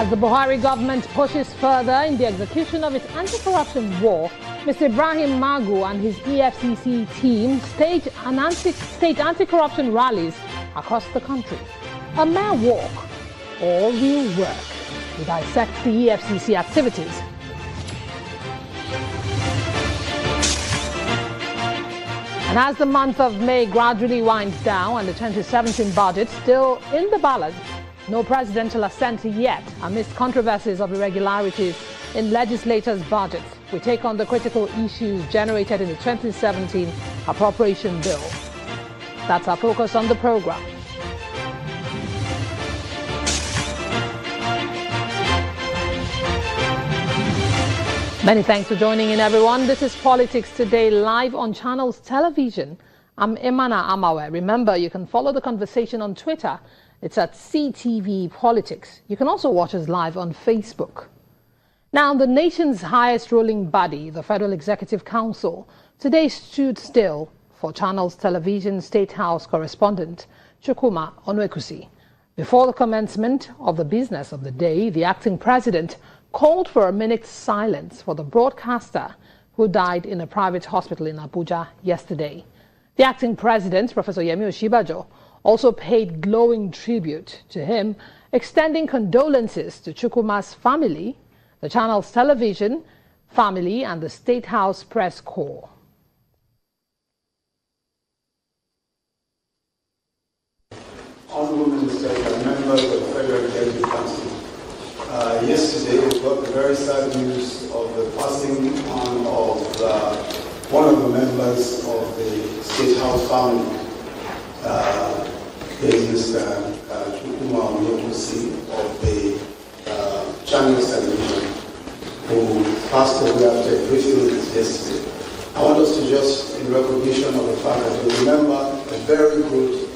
As the Buhari government pushes further in the execution of its anti-corruption war, Mr. Ibrahim Magu and his EFCC team stage anti-corruption rallies across the country. A mere walk or real work? We dissect the EFCC activities. And as the month of May gradually winds down and the 2017 budget still in the balance, no presidential assent yet amidst controversies of irregularities in legislators' budgets, we take on the critical issues generated in the 2017 appropriation bill. That's our focus on the program. Many thanks for joining in, everyone. This is Politics Today, live on Channels Television. I'm Imana Amawe. Remember, you can follow the conversation on Twitter. It's at CTV Politics. You can also watch us live on Facebook. Now, the nation's highest ruling body, the Federal Executive Council, today stood still for Channels Television State House correspondent Chukwuma Onwekusi. Before the commencement of the business of the day, the acting president called for a minute's silence for the broadcaster who died in a private hospital in Abuja yesterday. The acting president, Professor Yemi Oshibajo, also paid glowing tribute to him, extending condolences to Chukwuma's family, the Channels Television family, and the State House Press Corps. Honorable Ministers and members of the Federal Executive Council, yesterday we got the very sad news of the passing on of one of the members of the State House family, Mr. Chukwuma Onwekusi of the Channels Television, who passed away after a brief illness yesterday. I want us to just, in recognition of the fact that we remember a very good,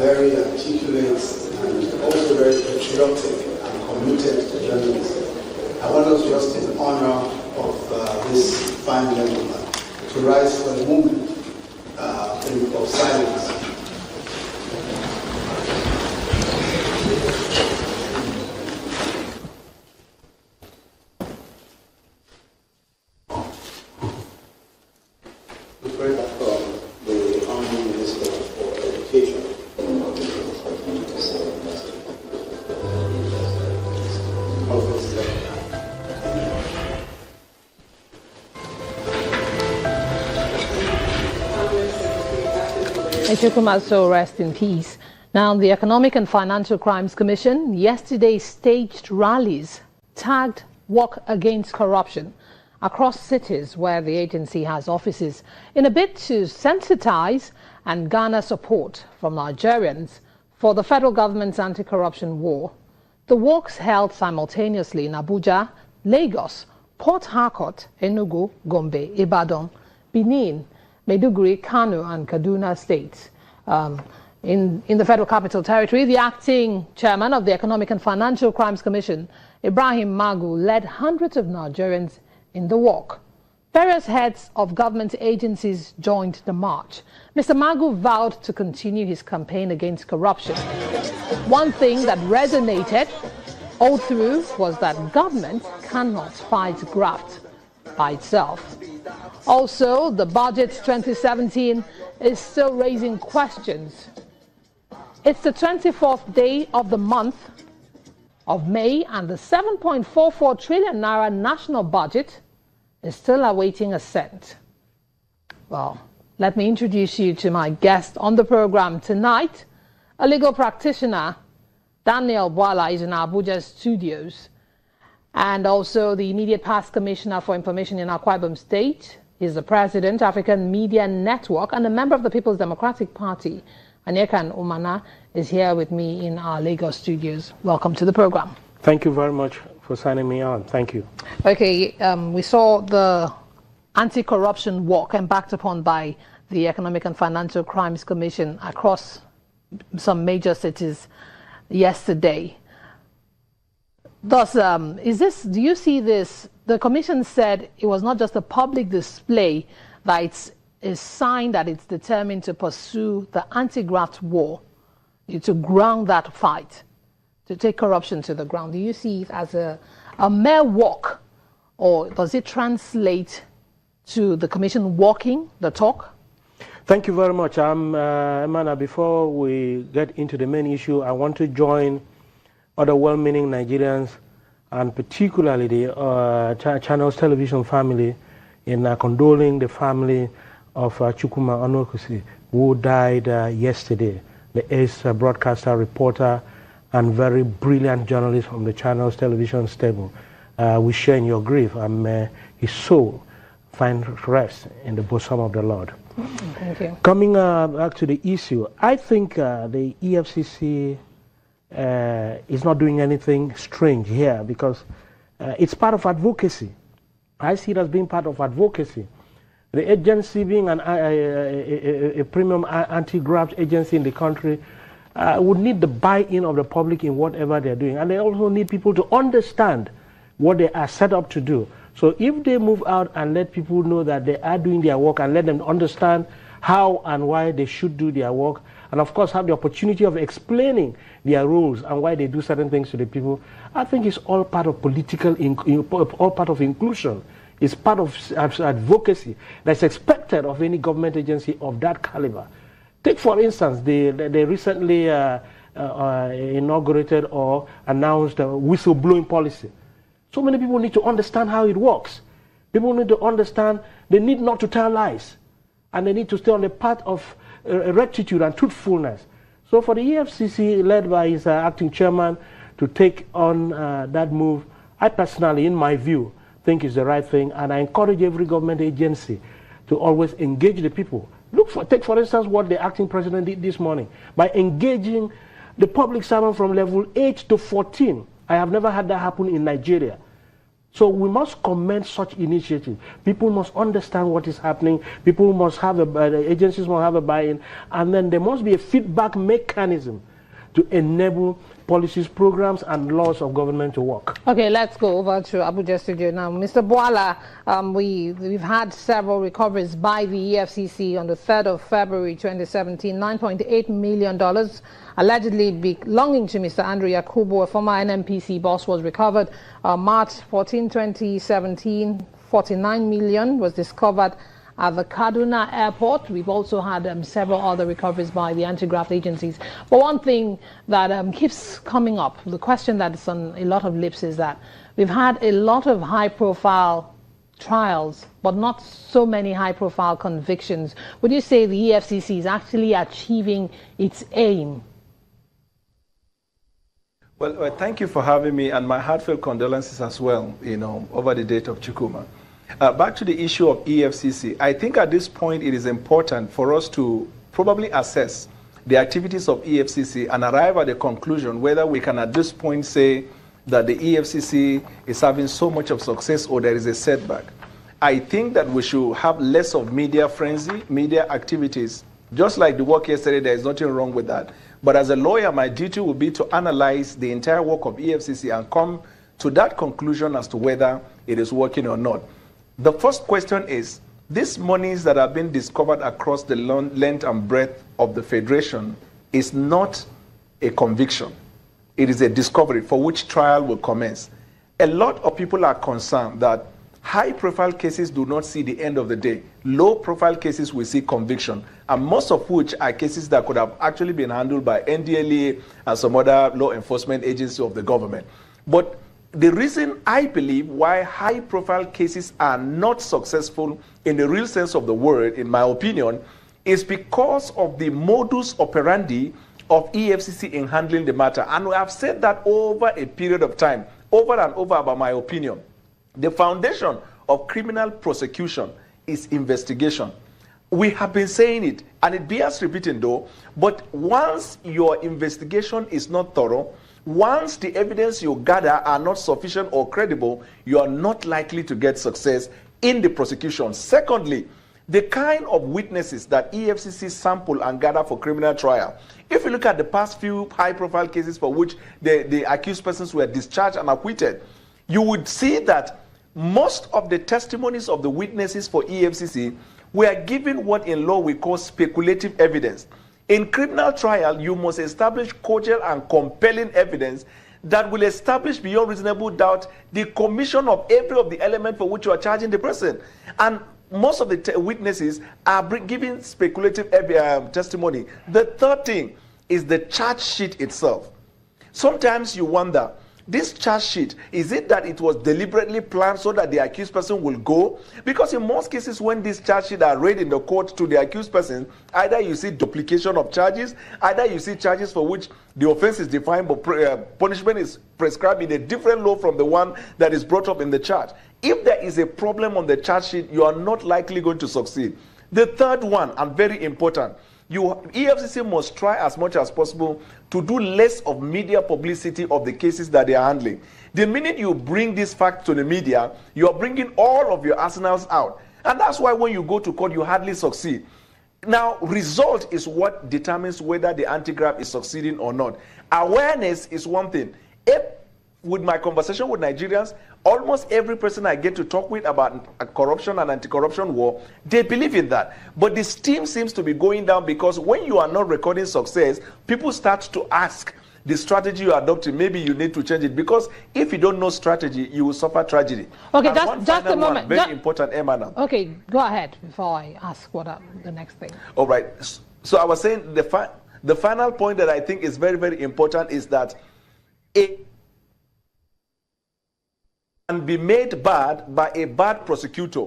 very articulate, and also very patriotic and committed journalist. I want us just in honor of this fine gentleman to rise for a moment of silence. Chukwuma, so rest in peace. Now, the Economic and Financial Crimes Commission yesterday staged rallies tagged Walk Against Corruption across cities where the agency has offices in a bid to sensitize and garner support from Nigerians for the federal government's anti-corruption war. The walks held simultaneously in Abuja, Lagos, Port Harcourt, Enugu, Gombe, Ibadan, Benin, Maiduguri, Kano, and Kaduna states. In the Federal Capital Territory, the acting chairman of the Economic and Financial Crimes Commission, Ibrahim Magu, led hundreds of Nigerians in the walk. Various heads of government agencies joined the march. Mr. Magu vowed to continue his campaign against corruption. One thing that resonated all through was that government cannot fight graft by itself. Also, the budget 2017 is still raising questions. It's the 24th day of the month of May, and the 7.44 trillion naira national budget is still awaiting assent. Well, let me introduce you to my guest on the program tonight, a legal practitioner. Daniel Bwala is in our Abuja studios, and also the immediate past commissioner for information in Akwa Ibom State. He's the president, African Media Network, and a member of the People's Democratic Party. Aniekan Umanah is here with me in our Lagos studios. Welcome to the program. Thank you very much for signing me on. Thank you. Okay, we saw the anti-corruption walk embarked upon by the Economic and Financial Crimes Commission across some major cities yesterday. Thus, do you see this? The commission said it was not just a public display, that it's a sign that it's determined to pursue the anti-graft war, to ground that fight, to take corruption to the ground? Do you see it as a mere walk, or does it translate to the commission walking the talk? Thank you very much. Umanah, before we get into the main issue, I want to join other well-meaning Nigerians, and particularly the Channels Television family, in condoling the family of Chukwuma Onokusi, who died yesterday, the ace broadcaster, reporter, and very brilliant journalist from the Channels Television stable. We share in your grief, and his soul find rest in the bosom of the Lord. Thank you. Coming back to the issue, I think the EFCC is not doing anything strange here, because it's part of advocacy. I see it as being part of advocacy. The agency, being a premium anti-graft agency in the country, would need the buy-in of the public in whatever they're doing. And they also need people to understand what they are set up to do. So if they move out and let people know that they are doing their work, and let them understand how and why they should do their work, and of course have the opportunity of explaining their rules and why they do certain things to the people, I think it's all part of all part of inclusion. It's part of advocacy that's expected of any government agency of that caliber. Take, for instance, they recently inaugurated or announced a whistleblowing policy. So many people need to understand how it works. People need to understand they need not to tell lies, and they need to stay on the path of rectitude and truthfulness. So for the EFCC, led by its acting chairman, to take on that move, I personally, in my view, think is the right thing, and I encourage every government agency to always engage the people. Take for instance what the acting president did this morning by engaging the public servant from level 8 to 14. I have never had that happen in Nigeria. So we must commend such initiatives. People must understand what is happening. People must have the agencies must have a buy-in, and then there must be a feedback mechanism to enable policies, programs, and laws of government to work. Okay, let's go over to Abuja studio now. Mr. Bwala, we've had several recoveries by the EFCC on the 3rd of February 2017, $9.8 million allegedly belonging to Mr. Andrew Yakubu, a former NNPC boss, was recovered. March 14, 2017, $49 million was discovered at the Kaduna airport. We've also had several other recoveries by the anti-graft agencies. But one thing that keeps coming up, the question that is on a lot of lips, is that we've had a lot of high-profile trials, but not so many high-profile convictions. Would you say the EFCC is actually achieving its aim? Well, thank you for having me, and my heartfelt condolences as well, over the death of Chukwuma. Back to the issue of EFCC, I think at this point it is important for us to probably assess the activities of EFCC and arrive at a conclusion whether we can at this point say that the EFCC is having so much of success or there is a setback. I think that we should have less of media frenzy, media activities. Just like the work yesterday, there is nothing wrong with that. But as a lawyer, my duty will be to analyze the entire work of EFCC and come to that conclusion as to whether it is working or not. The first question is, these monies that have been discovered across the length and breadth of the Federation is not a conviction. It is a discovery for which trial will commence. A lot of people are concerned that high-profile cases do not see the end of the day. Low-profile cases will see conviction, and most of which are cases that could have actually been handled by NDLEA and some other law enforcement agency of the government. But the reason I believe why high-profile cases are not successful in the real sense of the word, in my opinion, is because of the modus operandi of EFCC in handling the matter. And I've said that over a period of time, over and over about my opinion. The foundation of criminal prosecution is investigation. We have been saying it, and it bears repeating though, but once your investigation is not thorough, once the evidence you gather are not sufficient or credible, you are not likely to get success in the prosecution. Secondly, the kind of witnesses that EFCC sample and gather for criminal trial. If you look at the past few high-profile cases for which the accused persons were discharged and acquitted, you would see that most of the testimonies of the witnesses for EFCC were given what in law we call speculative evidence. In criminal trial, you must establish cogent and compelling evidence that will establish beyond reasonable doubt the commission of every of the elements for which you are charging the person. And most of the witnesses are giving speculative testimony. The third thing is the charge sheet itself. Sometimes you wonder, this charge sheet, is it that it was deliberately planned so that the accused person will go? Because in most cases, when these charge sheets are read in the court to the accused person, either you see duplication of charges, either you see charges for which the offense is defined, but punishment is prescribed in a different law from the one that is brought up in the charge. If there is a problem on the charge sheet, you are not likely going to succeed. The third one, and very important, EFCC must try as much as possible to do less of media publicity of the cases that they are handling. The minute you bring this fact to the media, you are bringing all of your arsenals out. And that's why when you go to court, you hardly succeed. Now, result is what determines whether the anti-graft is succeeding or not. Awareness is one thing. With my conversation with Nigerians, almost every person I get to talk with about corruption and anti-corruption war, they believe in that. But the steam seems to be going down because when you are not recording success, people start to ask the strategy you are adopting, maybe you need to change it. Because if you don't know strategy, you will suffer tragedy. Okay, just a moment. Very important, Emma. Okay, go ahead before I ask what the next thing. All right. So I was saying the final point that I think is very, very important is that it can be made bad by a bad prosecutor,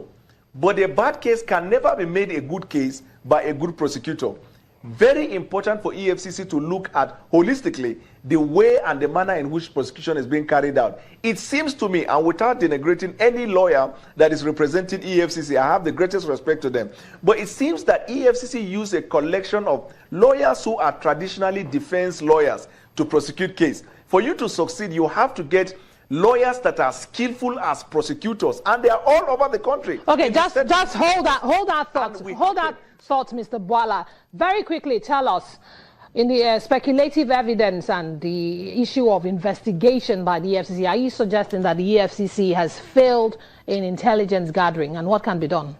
but a bad case can never be made a good case by a good prosecutor. Very important for EFCC to look at holistically the way and the manner in which prosecution is being carried out. It seems to me, and without denigrating any lawyer that is representing EFCC, I have the greatest respect to them, but it seems that EFCC use a collection of lawyers who are traditionally defense lawyers to prosecute case. For you to succeed, you have to get lawyers that are skillful as prosecutors, and they are all over the country. Okay, just hold that thought, Mr. Bwala. Very quickly, tell us, in the speculative evidence and the issue of investigation by the EFCC, are you suggesting that the EFCC has failed in intelligence gathering, and what can be done?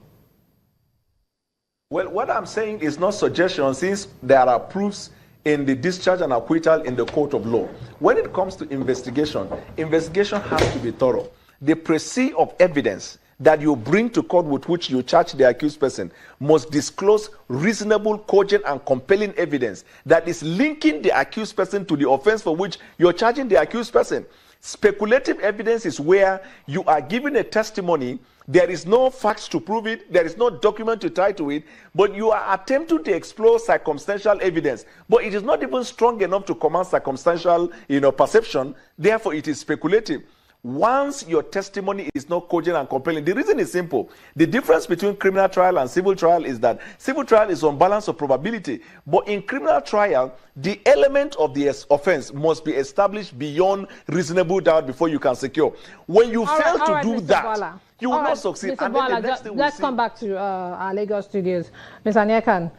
Well, what I'm saying is not suggestion, since there are proofs in the discharge and acquittal in the court of law. When it comes to investigation, investigation has to be thorough. The précis of evidence that you bring to court with which you charge the accused person must disclose reasonable, cogent, and compelling evidence that is linking the accused person to the offense for which you're charging the accused person. Speculative evidence is where you are giving a testimony, there is no facts to prove it, there is no document to tie to it, but you are attempting to explore circumstantial evidence. But it is not even strong enough to command circumstantial, perception, therefore it is speculative. Once your testimony is not cogent and compelling, the reason is simple. The difference between criminal trial and civil trial is that civil trial is on balance of probability. But in criminal trial, the element of the offense must be established beyond reasonable doubt before you can secure. When you fail to do that, you will not succeed. Mr. Bwala, let's come back to our Lagos studios. Ms. Aniekan,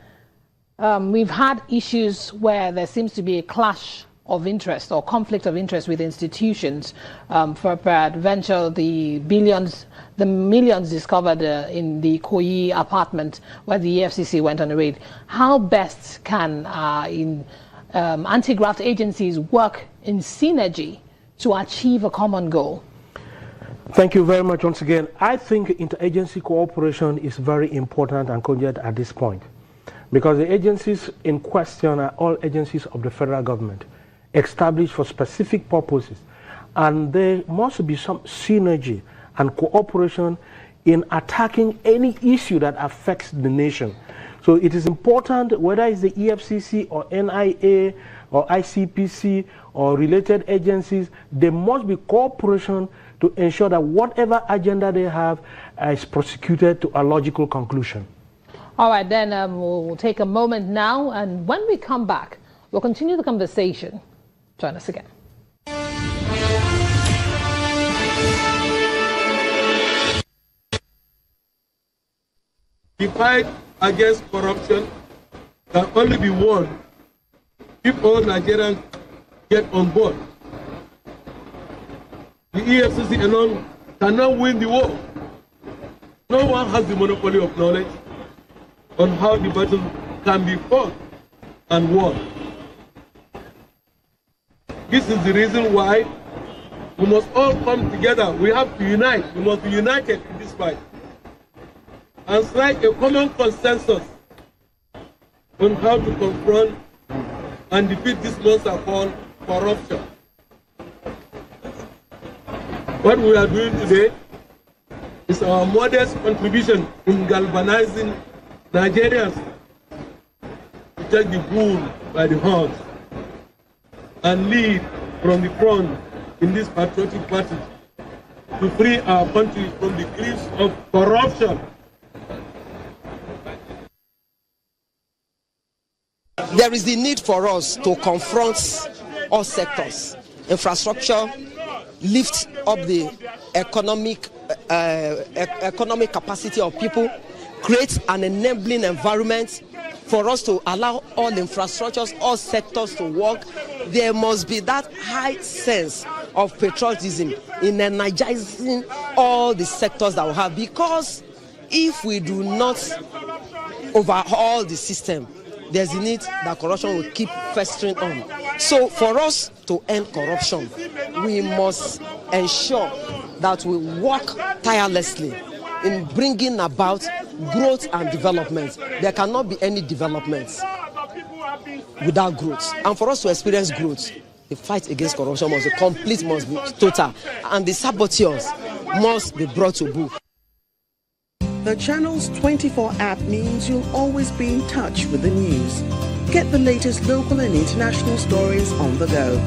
we've had issues where there seems to be a clash of interest or conflict of interest with institutions. For peradventure, the millions discovered in the Koyi apartment where the EFCC went on a raid. How best can anti-graft agencies work in synergy to achieve a common goal? Thank you very much once again. I think interagency cooperation is very important and cogent at this point, because the agencies in question are all agencies of the federal government, established for specific purposes, and there must be some synergy and cooperation in attacking any issue that affects the nation. So it is important, whether it's the EFCC or NIA or ICPC or related agencies, there must be cooperation to ensure that whatever agenda they have is prosecuted to a logical conclusion. All right, then we'll take a moment now, and when we come back, we'll continue the conversation. Join us again. The fight against corruption can only be won if all Nigerians get on board. The EFCC alone cannot win the war. No one has the monopoly of knowledge on how the battle can be fought and won. This is the reason why we must all come together. We have to unite. We must be united in this fight and strike a common consensus on how to confront and defeat this monster called corruption. What we are doing today is our modest contribution in galvanizing Nigerians to take the bull by the horns and lead from the front in this patriotic party to free our country from the griefs of corruption. There is the need for us to confront all sectors. Infrastructure, lift up the economic capacity of people, create an enabling environment for us to allow all infrastructures, all sectors to work. There must be that high sense of patriotism in energizing all the sectors that we have, because if we do not overhaul the system, there's a need that corruption will keep festering on. So for us to end corruption, we must ensure that we work tirelessly in bringing about growth and development. There cannot be any development without growth. And for us to experience growth, the fight against corruption must be complete, must be total, and the saboteurs must be brought to book. The Channels 24 app means you'll always be in touch with the news. Get the latest local and international stories on the go.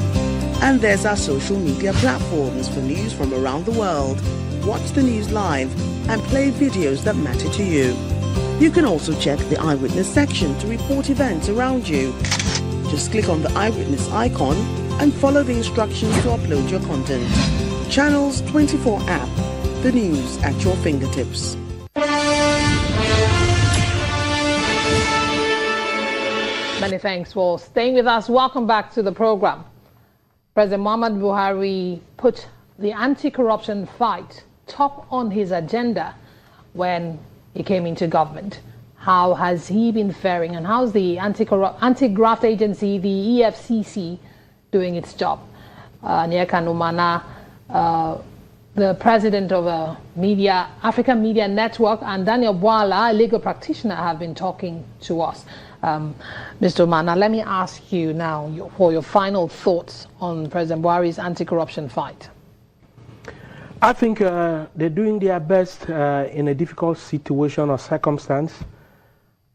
And there's our social media platforms for news from around the world. Watch the news live and play videos that matter to you. You can also check the eyewitness section to report events around you. Just click on the eyewitness icon and follow the instructions to upload your content. Channels 24 app, the news at your fingertips. Many thanks for staying with us. Welcome back to the program. President Muhammadu Buhari put the anti-corruption fight top on his agenda when he came into government. How has he been faring, and how's the anti-graft agency, the EFCC, doing its job? Aniekan Umanah, the president of Africa Media Network, and Daniel Bwala, a legal practitioner, have been talking to us. Mr. Umanah, let me ask you now for your final thoughts on President Buhari's anti-corruption fight. I think they're doing their best in a difficult situation or circumstance.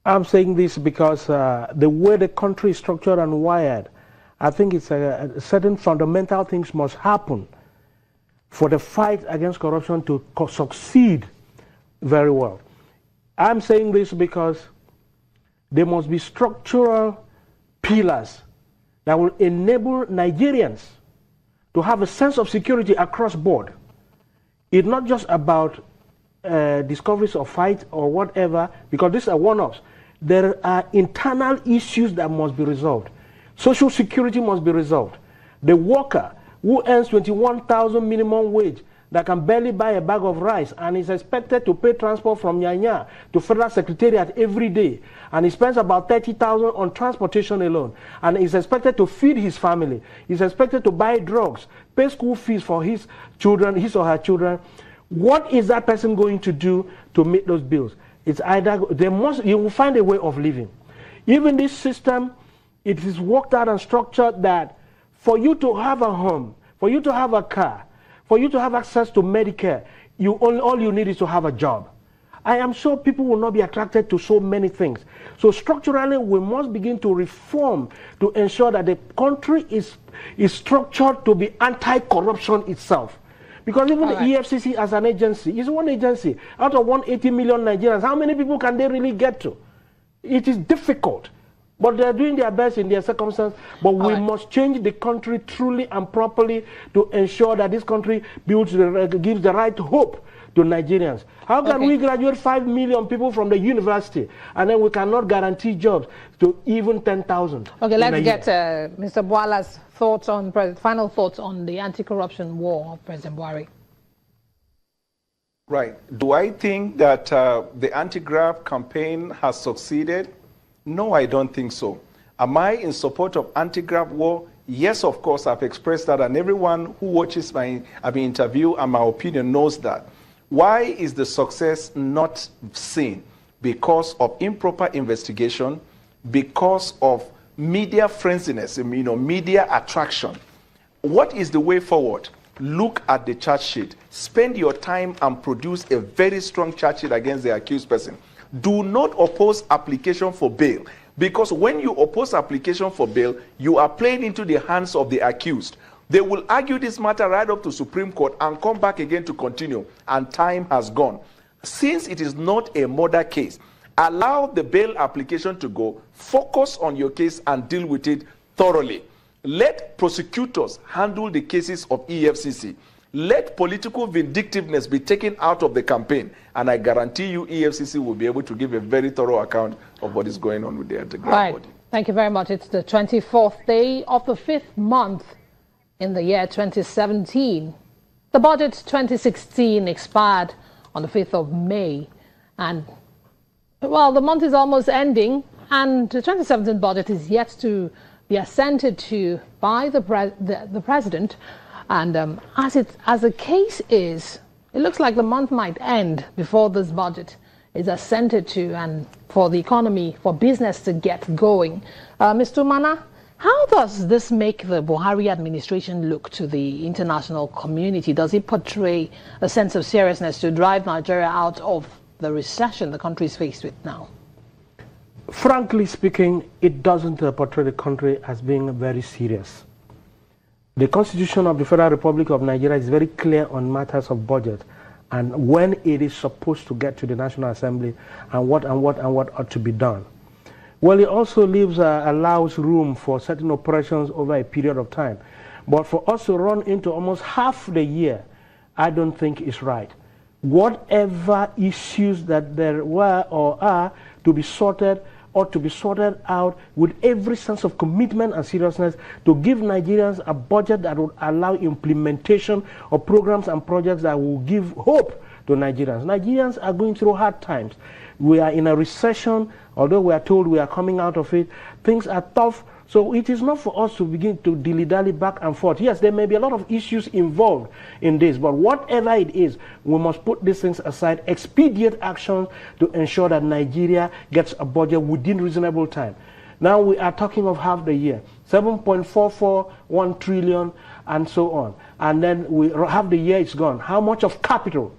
I'm saying this because the way the country is structured and wired, I think it's certain fundamental things must happen for the fight against corruption to succeed very well. I'm saying this because there must be structural pillars that will enable Nigerians to have a sense of security across board. It's not just about discoveries of fight or whatever, because these are one-offs. There are internal issues that must be resolved. Social security must be resolved. The worker who earns 21,000 minimum wage that can barely buy a bag of rice and is expected to pay transport from Nyanya to Federal Secretariat every day, and he spends about 30,000 on transportation alone, and is expected to feed his family, is expected to buy drugs, pay school fees for his children, his or her children. What is that person going to do to meet those bills? It's either you will find a way of living. Even this system, it is worked out and structured that for you to have a home, for you to have a car, for you to have access to Medicare, all you need is to have a job. I am sure people will not be attracted to so many things. So structurally, we must begin to reform to ensure that the country is structured to be anti-corruption itself. Because even the EFCC as an agency is one agency. Out of 180 million Nigerians, how many people can they really get to? It is difficult. But they're doing their best in their circumstances. But we must change the country truly and properly to ensure that this country gives the right hope to Nigerians. How can we graduate 5 million people from the university and then we cannot guarantee jobs to even 10,000? Okay, let's get Mr. Bwala's thoughts on final thoughts on the anti-corruption war of President Buhari. Right. Do I think that the anti-graft campaign has succeeded? No, I don't think so. Am I in support of anti-graft war? Yes, of course, I've expressed that, and everyone who watches my interview and my opinion knows that. Why is the success not seen? Because of improper investigation, because of media frenziness, media attraction. What is the way forward? Look at the charge sheet. Spend your time and produce a very strong charge sheet against the accused person. Do not oppose application for bail, because when you oppose application for bail, you are playing into the hands of the accused. They will argue this matter right up to Supreme Court and come back again to continue, and time has gone. Since it is not a murder case, allow the bail application to go, focus on your case and deal with it thoroughly. Let prosecutors handle the cases of EFCC. Let political vindictiveness be taken out of the campaign, and I guarantee you EFCC will be able to give a very thorough account of what is going on with the ground body. Thank you very much. It's the 24th day of the 5th month in the year 2017. The budget 2016 expired on the 5th of May, and well, the month is almost ending, and the 2017 budget is yet to be assented to by the president. And as the case is, it looks like the month might end before this budget is assented to, and for the economy, for business to get going. Mr. Umanah, how does this make the Buhari administration look to the international community? Does it portray a sense of seriousness to drive Nigeria out of the recession the country is faced with now? Frankly speaking, it doesn't portray the country as being very serious. The Constitution of the Federal Republic of Nigeria is very clear on matters of budget and when it is supposed to get to the National Assembly and what ought to be done. Well, it also allows room for certain operations over a period of time. But for us to run into almost half the year, I don't think is right. Whatever issues that there were or are to be sorted ought to be sorted out with every sense of commitment and seriousness to give Nigerians a budget that would allow implementation of programs and projects that will give hope to Nigerians. Nigerians are going through hard times. We are in a recession, although we are told we are coming out of it. Things are tough, so it is not for us to begin to dilly-dally back and forth. Yes, there may be a lot of issues involved in this, but whatever it is, we must put these things aside, expedite action to ensure that Nigeria gets a budget within reasonable time. Now we are talking of half the year, 7.441 trillion and so on. And then half the year is gone. How much of capital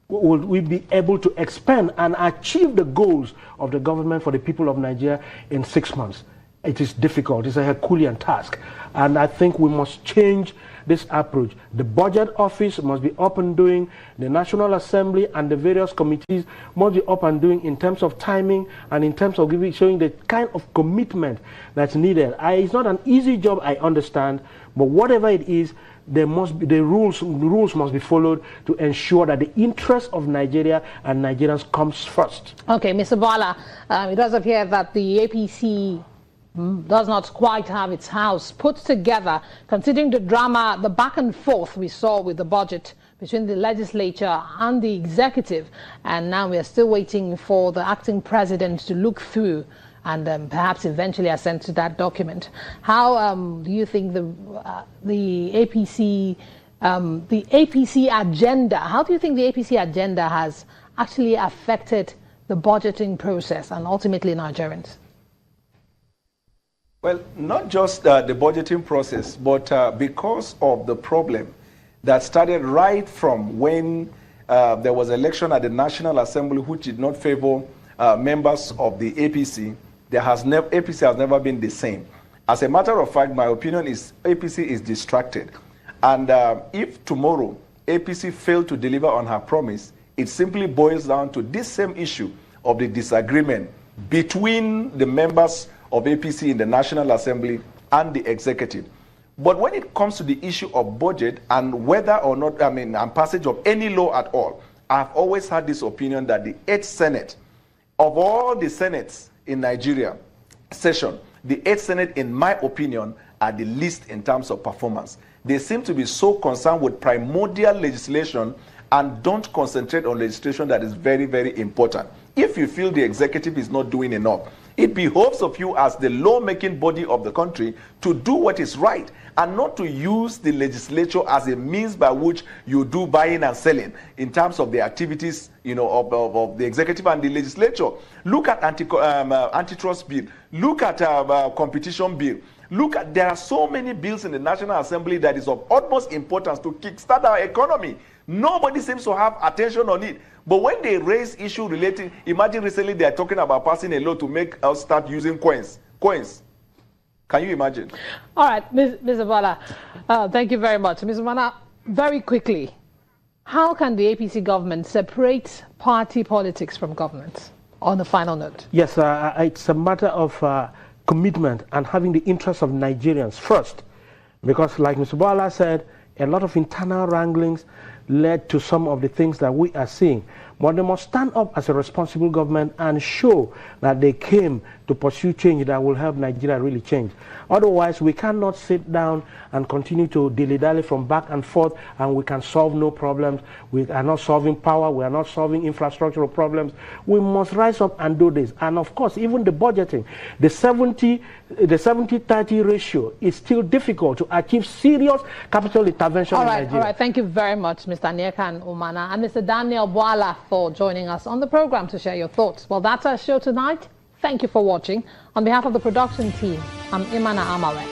will we be able to expend and achieve the goals of the government for the people of Nigeria in 6 months? It is difficult. It's a Herculean task. And I think we must change this approach. The budget office must be up and doing. The National Assembly and the various committees must be up and doing in terms of timing and in terms of showing the kind of commitment that's needed. It's not an easy job, I understand, but whatever it is, there must be the rules must be followed to ensure that the interest of Nigeria and Nigerians comes first. Okay, Mr. Bala, it does appear that the APC does not quite have its house put together, considering the drama, the back and forth we saw with the budget between the legislature and the executive, and now we are still waiting for the acting president to look through and perhaps eventually assent to that document. How do you think the APC agenda? How do you think the APC agenda has actually affected the budgeting process and ultimately Nigerians? Well, not just the budgeting process, but because of the problem that started right from when there was election at the National Assembly, which did not favor members of the APC. APC has never been the same. As a matter of fact, my opinion is APC is distracted. And if tomorrow APC failed to deliver on her promise, it simply boils down to this same issue of the disagreement between the members of APC in the National Assembly and the executive. But when it comes to the issue of budget and whether or not, and passage of any law at all, I've always had this opinion that the 8th Senate, of all the Senates in Nigeria session, the 8th Senate, in my opinion, are the least in terms of performance. They seem to be so concerned with primordial legislation and don't concentrate on legislation that is very, very important. If you feel the executive is not doing enough, It behoves of you as the lawmaking body of the country to do what is right and not to use the legislature as a means by which you do buying and selling in terms of the activities, of the executive and the legislature. Look at antitrust bill. Look at competition bill. Look at, there are so many bills in the National Assembly that is of utmost importance to kickstart our economy. Nobody seems to have attention on it. But when they raise issue relating, imagine recently they are talking about passing a law to make us start using coins. Can you imagine? All right, Ms. Umanah, thank you very much. Ms. Umanah, very quickly, how can the APC government separate party politics from government on the final note? Yes, it's a matter of commitment and having the interests of Nigerians first. Because like Mr. Boala said, a lot of internal wranglings led to some of the things that we are seeing. But they must stand up as a responsible government and show that they came to pursue change that will help Nigeria really change. Otherwise, we cannot sit down and continue to dilly-dally from back and forth, and we can solve no problems. We are not solving power. We are not solving infrastructural problems. We must rise up and do this. And of course, even the budgeting, the 70-30 ratio is still difficult to achieve serious capital intervention in Nigeria. All right. Thank you very much, Mr. Aniekan Umanah and Mr. Daniel Boala, for joining us on the program to share your thoughts. Well, that's our show tonight. Thank you for watching. On behalf of the production team, I'm Imana Amawe.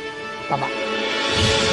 Bye-bye.